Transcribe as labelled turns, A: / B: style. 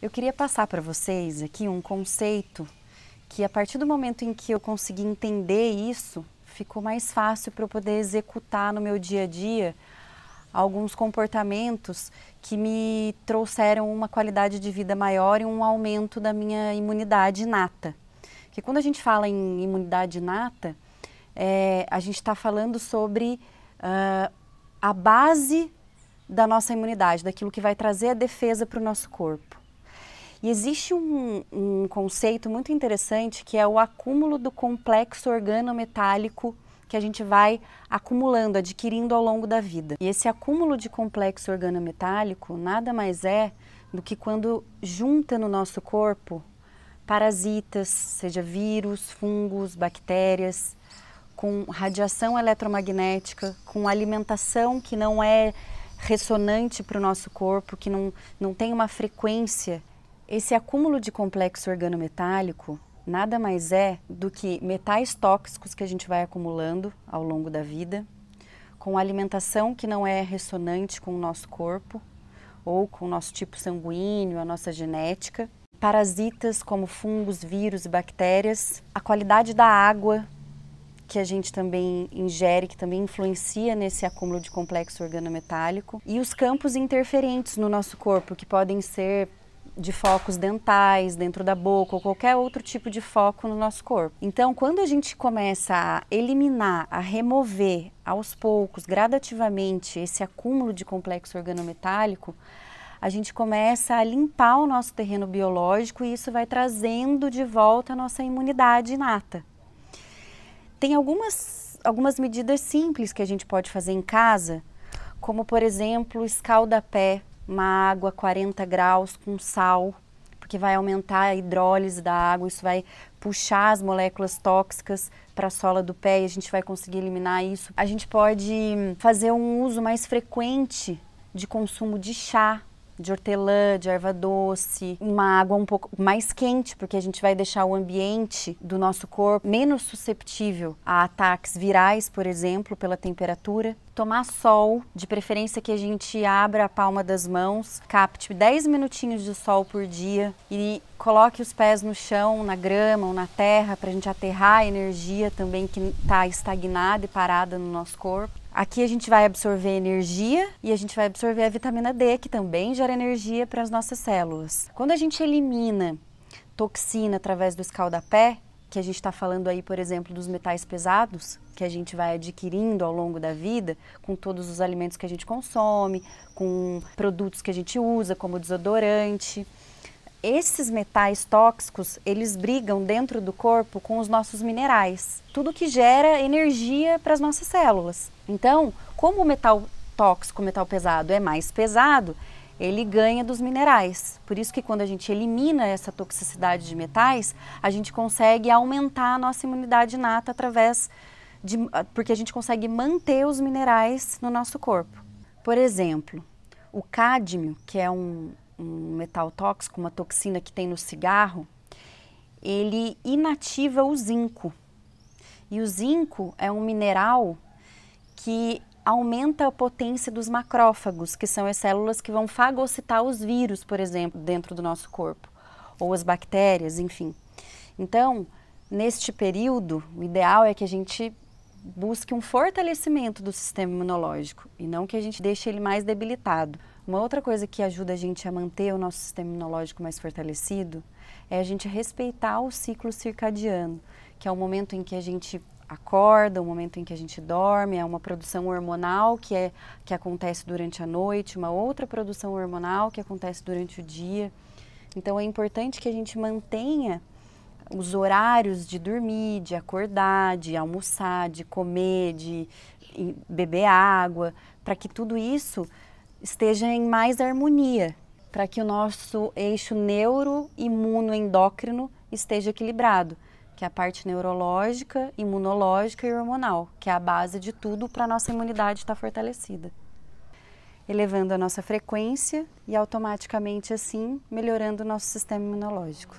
A: Eu queria passar para vocês aqui um conceito que, a partir do momento em que eu consegui entender isso, ficou mais fácil para eu poder executar no meu dia a dia alguns comportamentos que me trouxeram uma qualidade de vida maior e um aumento da minha imunidade inata. Porque quando a gente fala em imunidade inata, a gente está falando sobre a base da nossa imunidade, daquilo que vai trazer a defesa para o nosso corpo. E existe um conceito muito interessante que é o acúmulo do complexo organometálico que a gente vai acumulando, adquirindo ao longo da vida. E esse acúmulo de complexo organometálico nada mais é do que quando junta no nosso corpo parasitas, seja vírus, fungos, bactérias, com radiação eletromagnética, com alimentação que não é ressonante para o nosso corpo, que não tem uma frequência. Esse acúmulo de complexo organometálico nada mais é do que metais tóxicos que a gente vai acumulando ao longo da vida, com alimentação que não é ressonante com o nosso corpo, ou com o nosso tipo sanguíneo, a nossa genética, parasitas como fungos, vírus e bactérias, a qualidade da água que a gente também ingere, que também influencia nesse acúmulo de complexo organometálico, e os campos interferentes no nosso corpo, que podem ser de focos dentais, dentro da boca ou qualquer outro tipo de foco no nosso corpo. Então, quando a gente começa a eliminar, a remover aos poucos, gradativamente, esse acúmulo de complexo organometálico, a gente começa a limpar o nosso terreno biológico e isso vai trazendo de volta a nossa imunidade inata. Tem algumas medidas simples que a gente pode fazer em casa, como, por exemplo, escaldapé, uma água a 40 graus com sal, porque vai aumentar a hidrólise da água, isso vai puxar as moléculas tóxicas para a sola do pé e a gente vai conseguir eliminar isso. A gente pode fazer um uso mais frequente de consumo de chá, de hortelã, de erva doce, uma água um pouco mais quente, porque a gente vai deixar o ambiente do nosso corpo menos susceptível a ataques virais, por exemplo, pela temperatura. Tomar sol, de preferência que a gente abra a palma das mãos, capte 10 minutinhos de sol por dia e coloque os pés no chão, na grama ou na terra, para a gente aterrar a energia também que está estagnada e parada no nosso corpo. Aqui a gente vai absorver energia e a gente vai absorver a vitamina D, que também gera energia para as nossas células. Quando a gente elimina toxina através do escaldapé, que a gente está falando aí, por exemplo, dos metais pesados, que a gente vai adquirindo ao longo da vida, com todos os alimentos que a gente consome, com produtos que a gente usa, como desodorante. Esses metais tóxicos, eles brigam dentro do corpo com os nossos minerais, tudo que gera energia para as nossas células. Então, como o metal tóxico, o metal pesado é mais pesado, ele ganha dos minerais. Por isso que quando a gente elimina essa toxicidade de metais, a gente consegue aumentar a nossa imunidade inata porque a gente consegue manter os minerais no nosso corpo. Por exemplo, o cádmio, que é um metal tóxico, uma toxina que tem no cigarro, ele inativa o zinco. E o zinco é um mineral que aumenta a potência dos macrófagos, que são as células que vão fagocitar os vírus, por exemplo, dentro do nosso corpo, ou as bactérias, enfim. Então, neste período, o ideal é que a gente busque um fortalecimento do sistema imunológico e não que a gente deixe ele mais debilitado. Uma outra coisa que ajuda a gente a manter o nosso sistema imunológico mais fortalecido é a gente respeitar o ciclo circadiano, que é o momento em que a gente acorda, o momento em que a gente dorme, é uma produção hormonal que acontece durante a noite, uma outra produção hormonal que acontece durante o dia. Então é importante que a gente mantenha os horários de dormir, de acordar, de almoçar, de comer, de beber água, para que tudo isso esteja em mais harmonia, para que o nosso eixo neuro-imuno-endócrino esteja equilibrado, que é a parte neurológica, imunológica e hormonal, que é a base de tudo para a nossa imunidade estar fortalecida. Elevando a nossa frequência e automaticamente assim melhorando o nosso sistema imunológico.